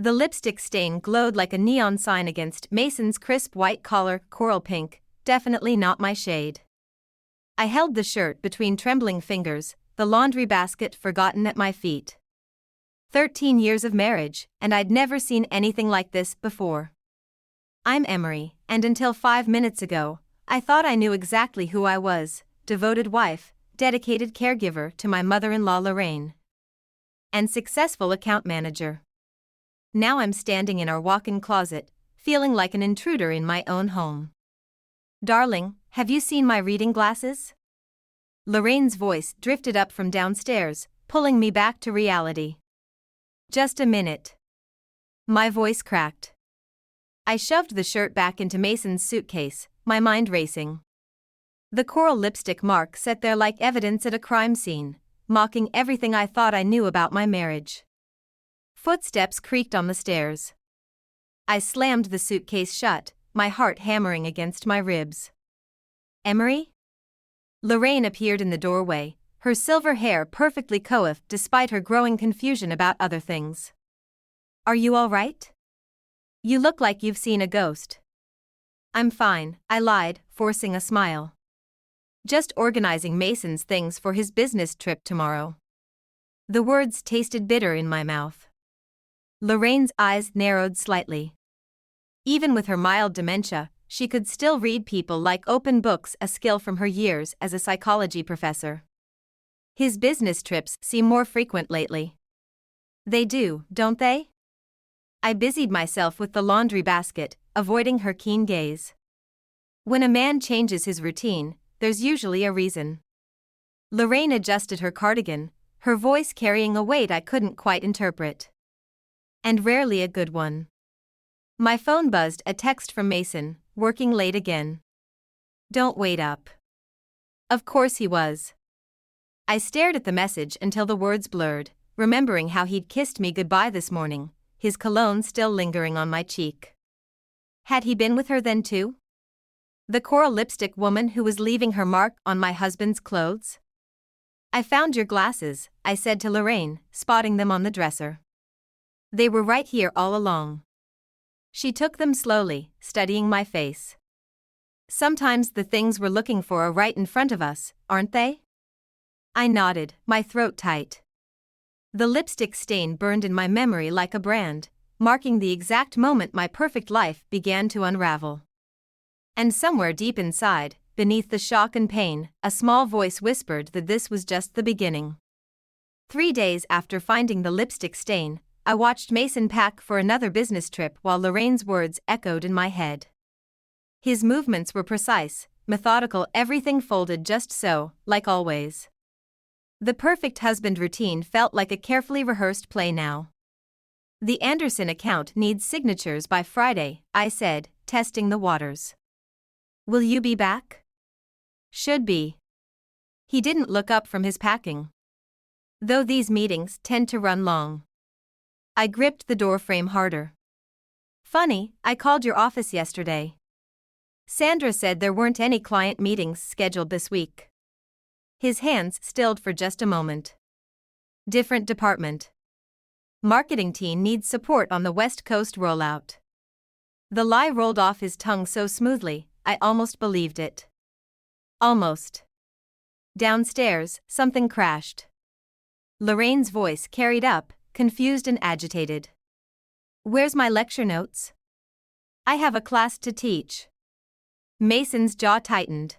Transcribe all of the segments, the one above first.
The lipstick stain glowed like a neon sign against Mason's crisp white collar, coral pink, definitely not my shade. I held the shirt between trembling fingers, the laundry basket forgotten at my feet. 13 years of marriage, and I'd never seen anything like this before. I'm Emery, and until 5 minutes ago, I thought I knew exactly who I was: devoted wife, dedicated caregiver to my mother-in-law Lorraine, and successful account manager. Now I'm standing in our walk-in closet, feeling like an intruder in my own home. Darling, have you seen my reading glasses? Lorraine's voice drifted up from downstairs, pulling me back to reality. Just a minute. My voice cracked. I shoved the shirt back into Mason's suitcase, my mind racing. The coral lipstick mark sat there like evidence at a crime scene, mocking everything I thought I knew about my marriage. Footsteps creaked on the stairs. I slammed the suitcase shut, my heart hammering against my ribs. Emery? Lorraine appeared in the doorway, her silver hair perfectly coiffed despite her growing confusion about other things. Are you all right? You look like you've seen a ghost. I'm fine, I lied, forcing a smile. Just organizing Mason's things for his business trip tomorrow. The words tasted bitter in my mouth. Lorraine's eyes narrowed slightly. Even with her mild dementia, she could still read people like open books, a skill from her years as a psychology professor. His business trips seem more frequent lately. They do, don't they? I busied myself with the laundry basket, avoiding her keen gaze. When a man changes his routine, there's usually a reason. Lorraine adjusted her cardigan, her voice carrying a weight I couldn't quite interpret. And rarely a good one. My phone buzzed, a text from Mason, working late again. Don't wait up. Of course he was. I stared at the message until the words blurred, remembering how he'd kissed me goodbye this morning, his cologne still lingering on my cheek. Had he been with her then too? The coral lipstick woman who was leaving her mark on my husband's clothes? I found your glasses, I said to Lorraine, spotting them on the dresser. They were right here all along. She took them slowly, studying my face. Sometimes the things we're looking for are right in front of us, aren't they? I nodded, my throat tight. The lipstick stain burned in my memory like a brand, marking the exact moment my perfect life began to unravel. And somewhere deep inside, beneath the shock and pain, a small voice whispered that this was just the beginning. 3 days after finding the lipstick stain, I watched Mason pack for another business trip while Lorraine's words echoed in my head. His movements were precise, methodical, everything folded just so, like always. The perfect husband routine felt like a carefully rehearsed play now. The Anderson account needs signatures by Friday, I said, testing the waters. Will you be back? Should be. He didn't look up from his packing. Though these meetings tend to run long. I gripped the doorframe harder. Funny, I called your office yesterday. Sandra said there weren't any client meetings scheduled this week. His hands stilled for just a moment. Different department. Marketing team needs support on the West Coast rollout. The lie rolled off his tongue so smoothly, I almost believed it. Almost. Downstairs, something crashed. Lorraine's voice carried up, confused and agitated. Where's my lecture notes? I have a class to teach. Mason's jaw tightened.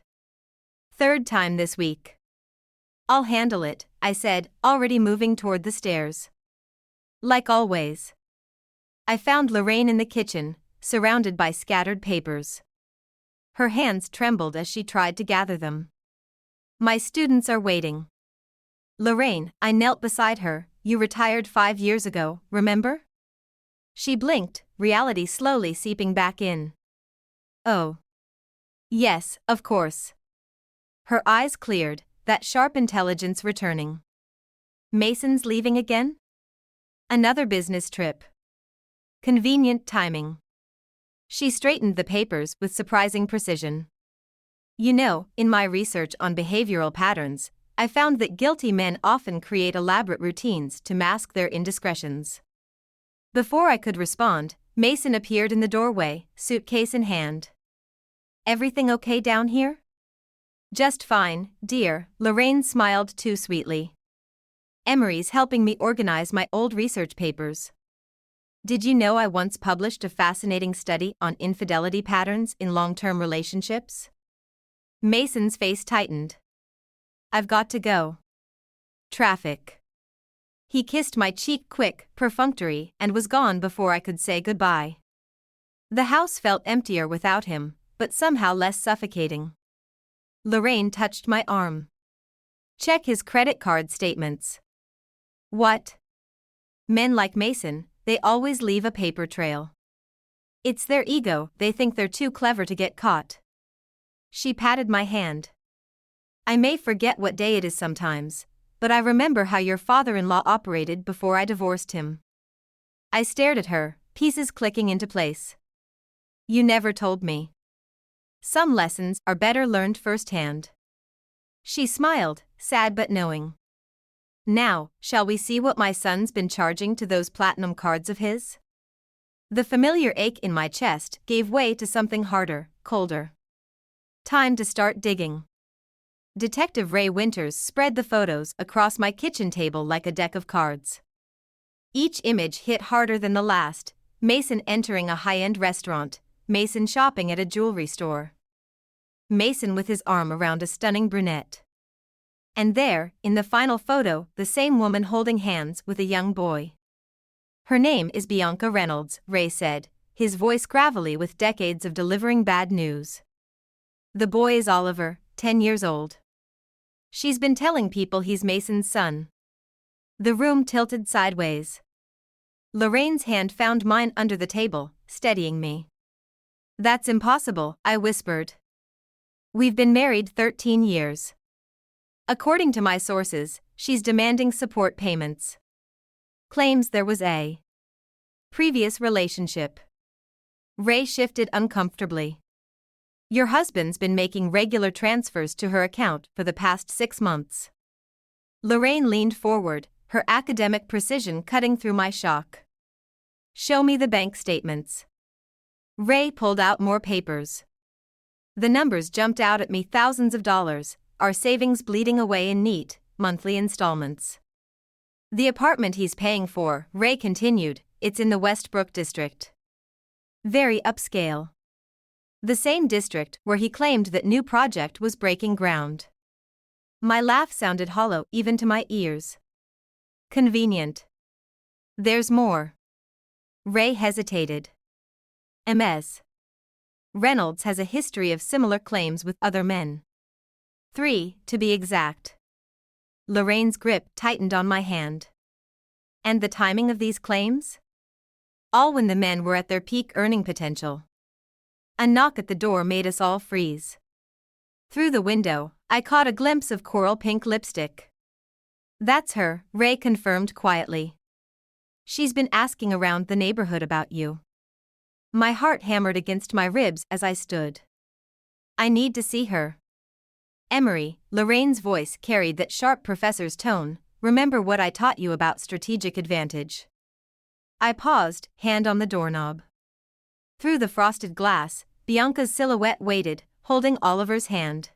3rd time this week. I'll handle it, I said, already moving toward the stairs. Like always. I found Lorraine in the kitchen, surrounded by scattered papers. Her hands trembled as she tried to gather them. My students are waiting. Lorraine, I knelt beside her. You retired 5 years ago, remember? She blinked, reality slowly seeping back in. Oh. Yes, of course. Her eyes cleared, that sharp intelligence returning. Mason's leaving again? Another business trip. Convenient timing. She straightened the papers with surprising precision. You know, in my research on behavioral patterns, I found that guilty men often create elaborate routines to mask their indiscretions. Before I could respond, Mason appeared in the doorway, suitcase in hand. Everything okay down here? Just fine, dear, Lorraine smiled too sweetly. Emery's helping me organize my old research papers. Did you know I once published a fascinating study on infidelity patterns in long-term relationships? Mason's face tightened. I've got to go. Traffic. He kissed my cheek quick, perfunctory, and was gone before I could say goodbye. The house felt emptier without him, but somehow less suffocating. Lorraine touched my arm. Check his credit card statements. What? Men like Mason, they always leave a paper trail. It's their ego, they think they're too clever to get caught. She patted my hand. I may forget what day it is sometimes, but I remember how your father-in-law operated before I divorced him. I stared at her, pieces clicking into place. You never told me. Some lessons are better learned firsthand. She smiled, sad but knowing. Now, shall we see what my son's been charging to those platinum cards of his? The familiar ache in my chest gave way to something harder, colder. Time to start digging. Detective Ray Winters spread the photos across my kitchen table like a deck of cards. Each image hit harder than the last: Mason entering a high-end restaurant, Mason shopping at a jewelry store, Mason with his arm around a stunning brunette. And there, in the final photo, the same woman holding hands with a young boy. Her name is Bianca Reynolds, Ray said, his voice gravelly with decades of delivering bad news. The boy is Oliver, 10 years old. She's been telling people he's Mason's son. The room tilted sideways. Lorraine's hand found mine under the table, steadying me. That's impossible, I whispered. We've been married 13 years. According to my sources, she's demanding support payments. Claims there was a previous relationship. Ray shifted uncomfortably. Your husband's been making regular transfers to her account for the past 6 months. Lorraine leaned forward, her academic precision cutting through my shock. Show me the bank statements. Ray pulled out more papers. The numbers jumped out at me: thousands of dollars, our savings bleeding away in neat, monthly installments. The apartment he's paying for, Ray continued, it's in the Westbrook district. Very upscale. The same district where he claimed that new project was breaking ground. My laugh sounded hollow even to my ears. Convenient. There's more. Ray hesitated. Ms. Reynolds has a history of similar claims with other men. 3, to be exact. Lorraine's grip tightened on my hand. And the timing of these claims? All when the men were at their peak earning potential. A knock at the door made us all freeze. Through the window, I caught a glimpse of coral pink lipstick. That's her, Ray confirmed quietly. She's been asking around the neighborhood about you. My heart hammered against my ribs as I stood. I need to see her. Emery, Lorraine's voice carried that sharp professor's tone. Remember what I taught you about strategic advantage. I paused, hand on the doorknob. Through the frosted glass, Bianca's silhouette waited, holding Oliver's hand.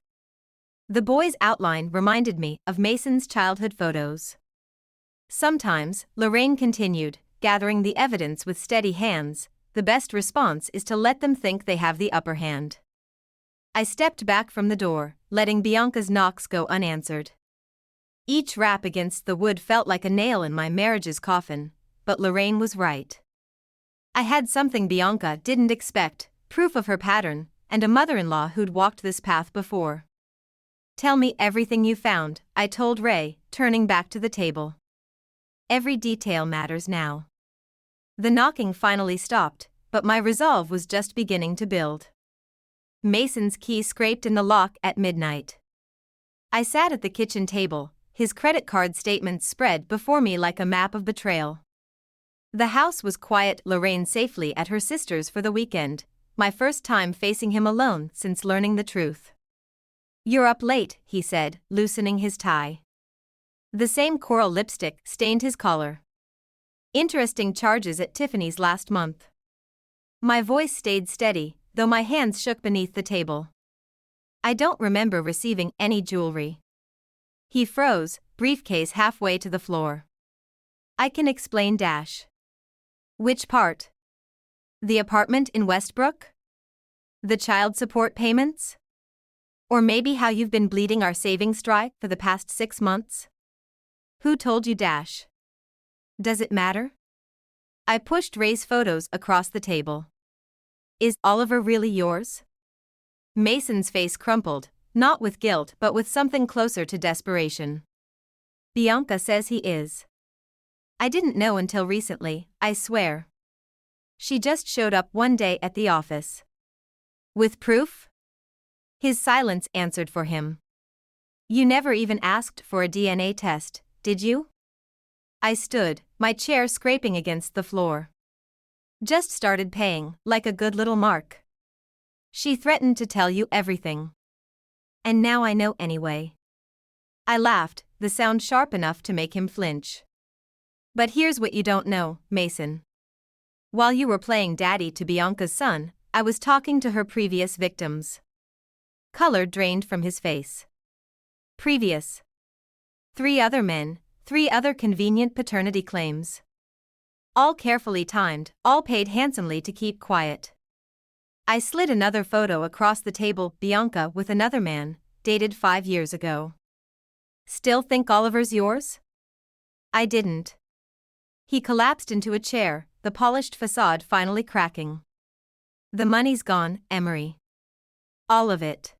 The boy's outline reminded me of Mason's childhood photos. Sometimes, Lorraine continued, gathering the evidence with steady hands, the best response is to let them think they have the upper hand. I stepped back from the door, letting Bianca's knocks go unanswered. Each rap against the wood felt like a nail in my marriage's coffin, but Lorraine was right. I had something Bianca didn't expect, proof of her pattern, and a mother-in-law who'd walked this path before. Tell me everything you found, I told Ray, turning back to the table. Every detail matters now. The knocking finally stopped, but my resolve was just beginning to build. Mason's key scraped in the lock at midnight. I sat at the kitchen table, his credit card statements spread before me like a map of betrayal. The house was quiet. Lorraine safely at her sister's for the weekend, my first time facing him alone since learning the truth. You're up late, he said, loosening his tie. The same coral lipstick stained his collar. Interesting charges at Tiffany's last month. My voice stayed steady, though my hands shook beneath the table. I don't remember receiving any jewelry. He froze, briefcase halfway to the floor. I can explain. Which part? The apartment in Westbrook? The child support payments? Or maybe how you've been bleeding our savings dry for the past 6 months? Who told you? Does it matter? I pushed Ray's photos across the table. Is Oliver really yours? Mason's face crumpled, not with guilt but with something closer to desperation. Bianca says he is. I didn't know until recently, I swear. She just showed up one day at the office. With proof? His silence answered for him. You never even asked for a DNA test, did you? I stood, my chair scraping against the floor. Just started paying, like a good little mark. She threatened to tell you everything. And now I know anyway. I laughed, the sound sharp enough to make him flinch. But here's what you don't know, Mason. While you were playing daddy to Bianca's son, I was talking to her previous victims. Color drained from his face. Previous. 3 other men, 3 other convenient paternity claims. All carefully timed, all paid handsomely to keep quiet. I slid another photo across the table. Bianca with another man, dated 5 years ago. Still think Oliver's yours? I didn't. He collapsed into a chair, the polished facade finally cracking. The money's gone, Emery. All of it.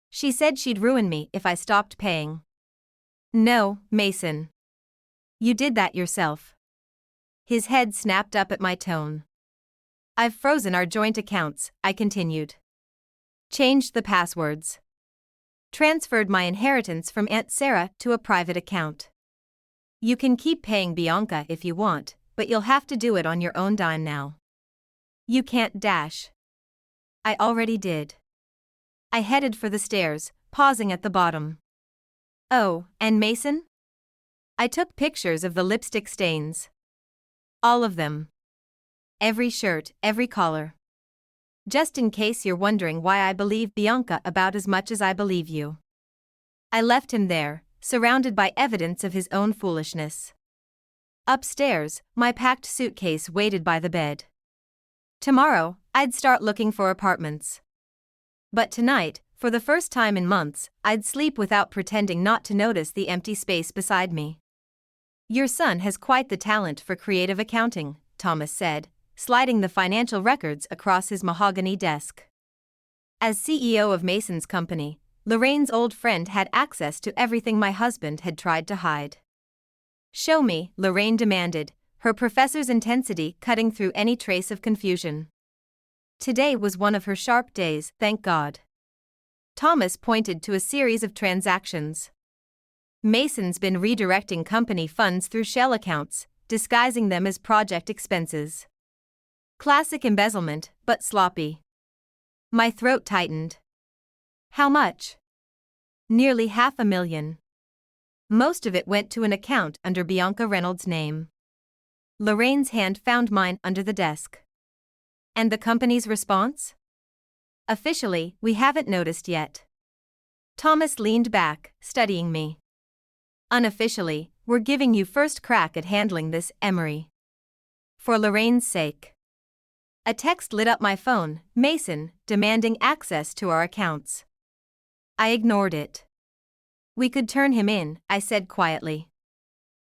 She said she'd ruin me if I stopped paying. No, Mason. You did that yourself. His head snapped up at my tone. I've frozen our joint accounts, I continued. Changed the passwords. Transferred my inheritance from Aunt Sarah to a private account. You can keep paying Bianca if you want, but you'll have to do it on your own dime now. You can't. I already did. I headed for the stairs, pausing at the bottom. Oh, and Mason? I took pictures of the lipstick stains. All of them. Every shirt, every collar. Just in case you're wondering why I believe Bianca about as much as I believe you. I left him there, surrounded by evidence of his own foolishness. Upstairs, my packed suitcase waited by the bed. Tomorrow, I'd start looking for apartments. But tonight, for the first time in months, I'd sleep without pretending not to notice the empty space beside me. Your son has quite the talent for creative accounting, Thomas said, sliding the financial records across his mahogany desk. As CEO of Mason's company, Lorraine's old friend had access to everything my husband had tried to hide. Show me, Lorraine demanded, her professor's intensity cutting through any trace of confusion. Today was one of her sharp days, thank God. Thomas pointed to a series of transactions. Mason's been redirecting company funds through shell accounts, disguising them as project expenses. Classic embezzlement, but sloppy. My throat tightened. How much? Nearly $500,000. Most of it went to an account under Bianca Reynolds' name. Lorraine's hand found mine under the desk. And the company's response? Officially, we haven't noticed yet. Thomas leaned back, studying me. Unofficially, we're giving you first crack at handling this, Emery. For Lorraine's sake. A text lit up my phone, Mason, demanding access to our accounts. I ignored it. We could turn him in, I said quietly.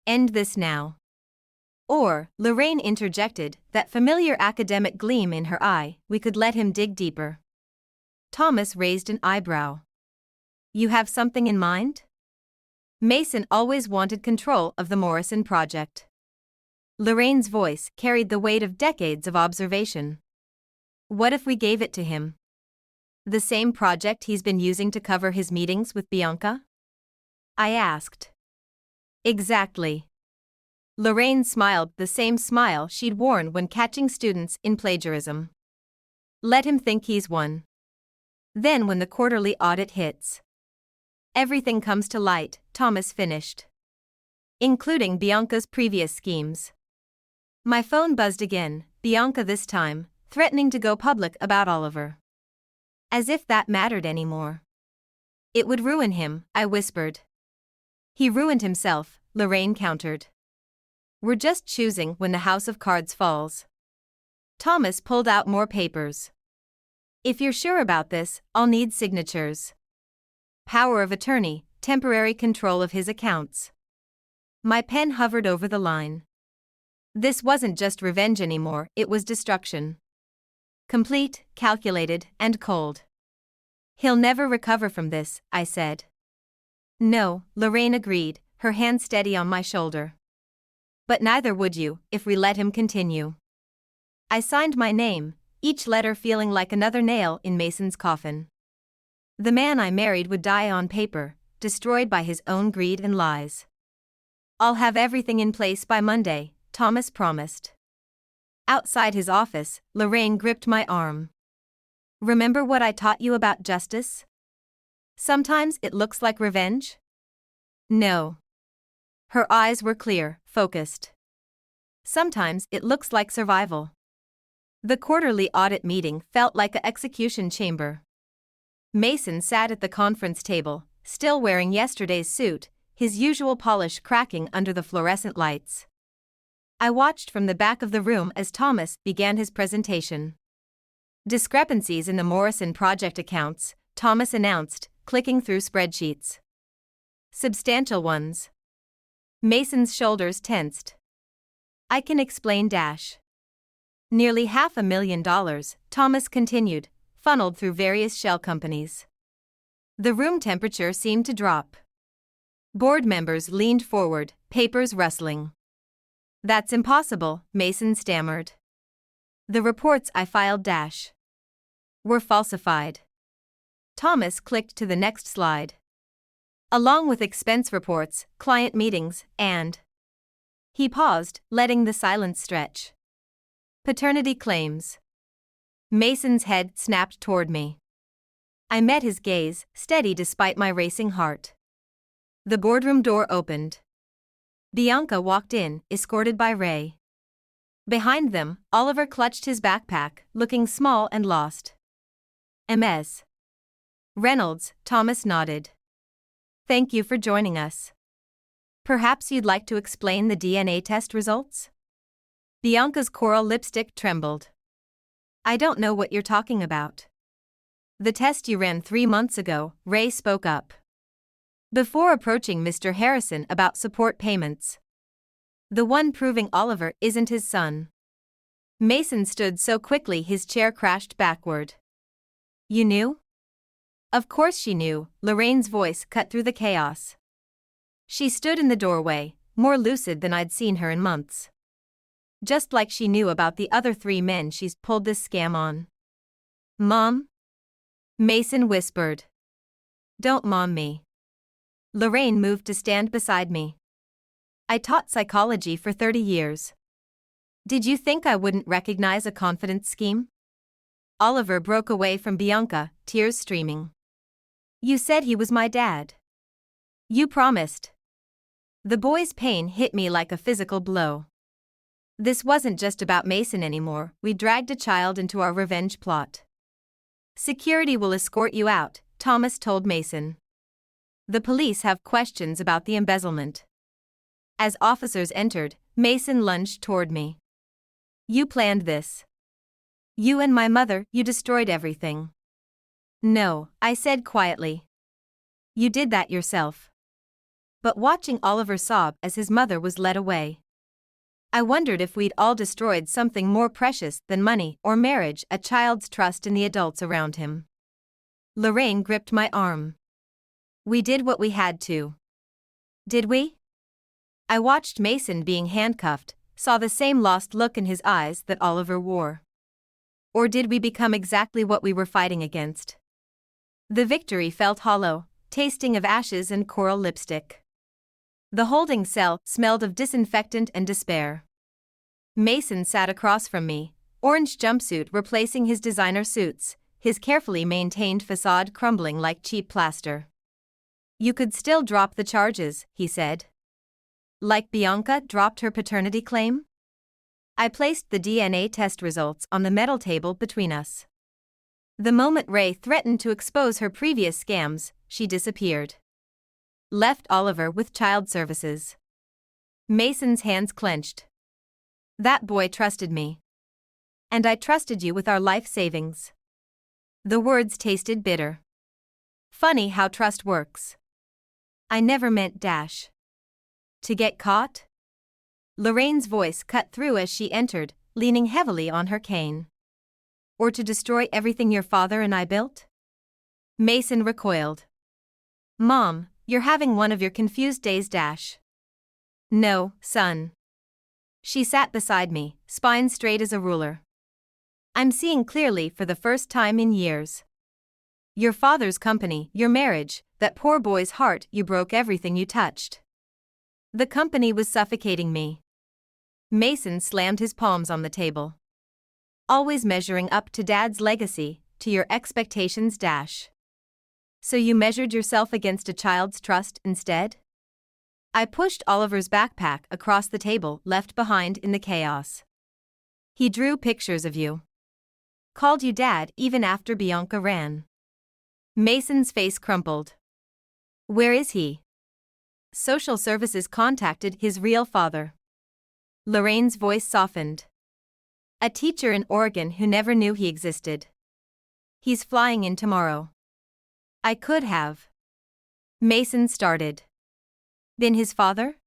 End this now. Or, Lorraine interjected, that familiar academic gleam in her eye, we could let him dig deeper. Thomas raised an eyebrow. You have something in mind? Mason always wanted control of the Morrison project. Lorraine's voice carried the weight of decades of observation. What if we gave it to him? The same project he's been using to cover his meetings with Bianca? I asked. Exactly. Lorraine smiled the same smile she'd worn when catching students in plagiarism. Let him think he's won. Then when the quarterly audit hits, everything comes to light, Thomas finished. Including Bianca's previous schemes. My phone buzzed again, Bianca this time, threatening to go public about Oliver. As if that mattered anymore. It would ruin him, I whispered. He ruined himself, Lorraine countered. We're just choosing when the house of cards falls. Thomas pulled out more papers. If you're sure about this, I'll need signatures. Power of attorney, temporary control of his accounts. My pen hovered over the line. This wasn't just revenge anymore, it was destruction. Complete, calculated, and cold. He'll never recover from this, I said. No, Lorraine agreed, her hand steady on my shoulder. But neither would you, if we let him continue. I signed my name, each letter feeling like another nail in Mason's coffin. The man I married would die on paper, destroyed by his own greed and lies. I'll have everything in place by Monday, Thomas promised. Outside his office, Lorraine gripped my arm. Remember what I taught you about justice? Sometimes it looks like revenge? No. Her eyes were clear, focused. Sometimes it looks like survival. The quarterly audit meeting felt like an execution chamber. Mason sat at the conference table, still wearing yesterday's suit, his usual polish cracking under the fluorescent lights. I watched from the back of the room as Thomas began his presentation. Discrepancies in the Morrison project accounts, Thomas announced, clicking through spreadsheets. Substantial ones. Mason's shoulders tensed. I can explain. Nearly $500,000, Thomas continued, funneled through various shell companies. The room temperature seemed to drop. Board members leaned forward, papers rustling. That's impossible, Mason stammered. The reports I filed were falsified. Thomas clicked to the next slide. Along with expense reports, client meetings, and... He paused, letting the silence stretch. Paternity claims. Mason's head snapped toward me. I met his gaze, steady despite my racing heart. The boardroom door opened. Bianca walked in, escorted by Ray. Behind them, Oliver clutched his backpack, looking small and lost. Ms. Reynolds, Thomas nodded. Thank you for joining us. Perhaps you'd like to explain the DNA test results? Bianca's coral lipstick trembled. I don't know what you're talking about. The test you ran 3 months ago, Ray spoke up. Before approaching Mr. Harrison about support payments. The one proving Oliver isn't his son. Mason stood so quickly his chair crashed backward. You knew? Of course she knew, Lorraine's voice cut through the chaos. She stood in the doorway, more lucid than I'd seen her in months. Just like she knew about the other 3 men she's pulled this scam on. Mom? Mason whispered. Don't mom me. Lorraine moved to stand beside me. I taught psychology for 30 years. Did you think I wouldn't recognize a confidence scheme? Oliver broke away from Bianca, tears streaming. You said he was my dad. You promised. The boy's pain hit me like a physical blow. This wasn't just about Mason anymore, we dragged a child into our revenge plot. Security will escort you out, Thomas told Mason. The police have questions about the embezzlement. As officers entered, Mason lunged toward me. You planned this. You and my mother, you destroyed everything. No, I said quietly. You did that yourself. But watching Oliver sob as his mother was led away. I wondered if we'd all destroyed something more precious than money or marriage, a child's trust in the adults around him. Lorraine gripped my arm. We did what we had to. Did we? I watched Mason being handcuffed, saw the same lost look in his eyes that Oliver wore. Or did we become exactly what we were fighting against? The victory felt hollow, tasting of ashes and coral lipstick. The holding cell smelled of disinfectant and despair. Mason sat across from me, orange jumpsuit replacing his designer suits, his carefully maintained facade crumbling like cheap plaster. You could still drop the charges, he said. Like Bianca dropped her paternity claim? I placed the DNA test results on the metal table between us. The moment Ray threatened to expose her previous scams, she disappeared. Left Oliver with child services. Mason's hands clenched. That boy trusted me. And I trusted you with our life savings. The words tasted bitter. Funny how trust works. I never meant dash. To get caught? Lorraine's voice cut through as she entered, leaning heavily on her cane. Or to destroy everything your father and I built? Mason recoiled. Mom, you're having one of your confused days, dash. No, son. She sat beside me, spine straight as a ruler. I'm seeing clearly for the first time in years. Your father's company, your marriage, that poor boy's heart, you broke everything you touched. The company was suffocating me. Mason slammed his palms on the table. Always measuring up to Dad's legacy, to your expectations, dash. So you measured yourself against a child's trust instead? I pushed Oliver's backpack across the table, left behind in the chaos. He drew pictures of you. Called you Dad even after Bianca ran. Mason's face crumpled. Where is he? Social services contacted his real father. Lorraine's voice softened. A teacher in Oregon who never knew he existed. He's flying in tomorrow. I could have. Mason started. Been his father?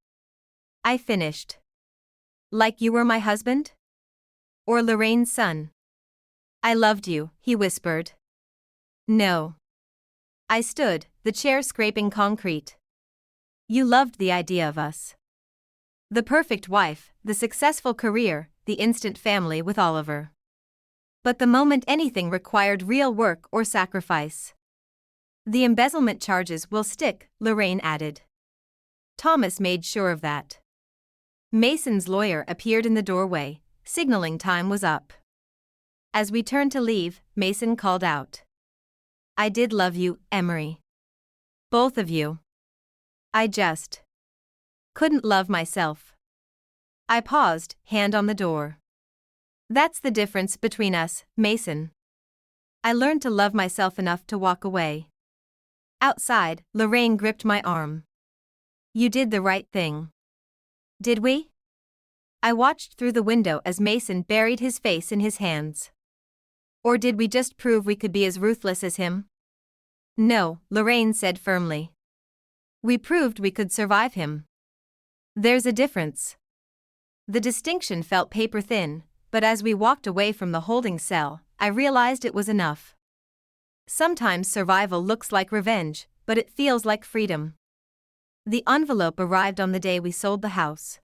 I finished. Like you were my husband? Or Lorraine's son? I loved you, he whispered. No. I stood, the chair scraping concrete. You loved the idea of us. The perfect wife, the successful career, the instant family with Oliver. But the moment anything required real work or sacrifice. The embezzlement charges will stick, Lorraine added. Thomas made sure of that. Mason's lawyer appeared in the doorway, signaling time was up. As we turned to leave, Mason called out. I did love you, Emery. Both of you. I just couldn't love myself. I paused, hand on the door. That's the difference between us, Mason. I learned to love myself enough to walk away. Outside, Lorraine gripped my arm. You did the right thing. Did we? I watched through the window as Mason buried his face in his hands. Or did we just prove we could be as ruthless as him? No, Lorraine said firmly. We proved we could survive him. There's a difference. The distinction felt paper thin, but as we walked away from the holding cell, I realized it was enough. Sometimes survival looks like revenge, but it feels like freedom. The envelope arrived on the day we sold the house.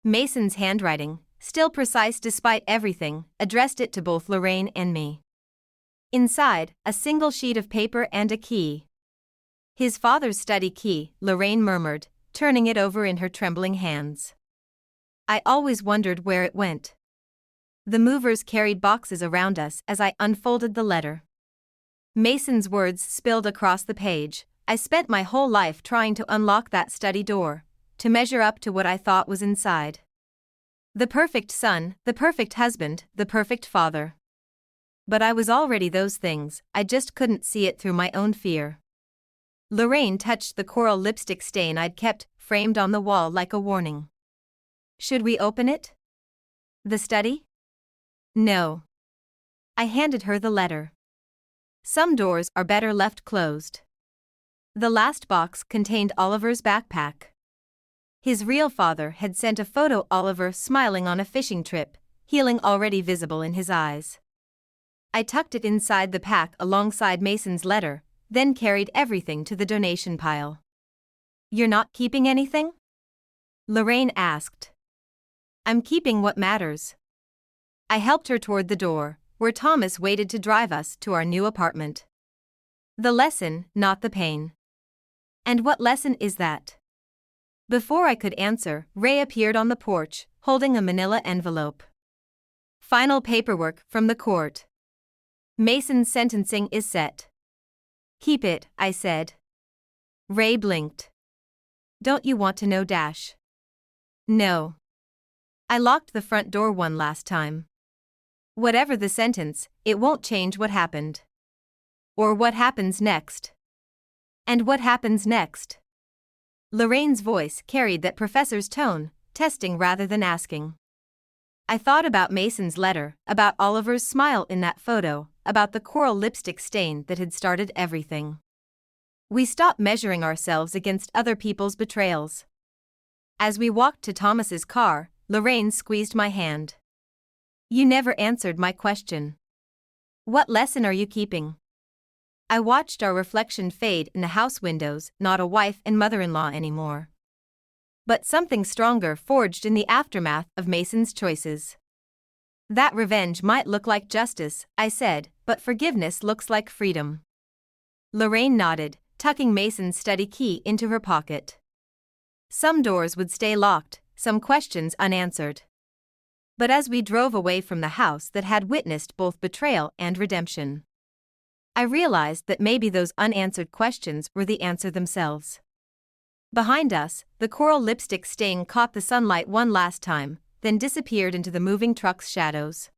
Mason's handwriting, still precise despite everything, addressed it to both Lorraine and me. Inside, a single sheet of paper and a key. His father's study key, Lorraine murmured, turning it over in her trembling hands. I always wondered where it went. The movers carried boxes around us as I unfolded the letter. Mason's words spilled across the page. I spent my whole life trying to unlock that study door, to measure up to what I thought was inside. The perfect son, the perfect husband, the perfect father. But I was already those things, I just couldn't see it through my own fear. Lorraine touched the coral lipstick stain I'd kept framed on the wall like a warning. Should we open it? The study? No. I handed her the letter. Some doors are better left closed. The last box contained Oliver's backpack. His real father had sent a photo Oliver smiling on a fishing trip, healing already visible in his eyes. I tucked it inside the pack alongside Mason's letter, then carried everything to the donation pile. You're not keeping anything? Lorraine asked. I'm keeping what matters. I helped her toward the door, where Thomas waited to drive us to our new apartment. The lesson, not the pain. And what lesson is that? Before I could answer, Ray appeared on the porch, holding a manila envelope. Final paperwork from the court. Mason's sentencing is set. Keep it, I said. Ray blinked. Don't you want to know, Dash? No. I locked the front door one last time. Whatever the sentence, it won't change what happened. Or what happens next. And what happens next? Lorraine's voice carried that professor's tone, testing rather than asking. I thought about Mason's letter, about Oliver's smile in that photo, about the coral lipstick stain that had started everything. We stopped measuring ourselves against other people's betrayals. As we walked to Thomas's car, Lorraine squeezed my hand. You never answered my question. What lesson are you keeping? I watched our reflection fade in the house windows, not a wife and mother-in-law anymore. But something stronger forged in the aftermath of Mason's choices. That revenge might look like justice, I said, but forgiveness looks like freedom. Lorraine nodded, tucking Mason's study key into her pocket. Some doors would stay locked, some questions unanswered. But as we drove away from the house that had witnessed both betrayal and redemption, I realized that maybe those unanswered questions were the answer themselves. Behind us, the coral lipstick stain caught the sunlight one last time, then disappeared into the moving truck's shadows.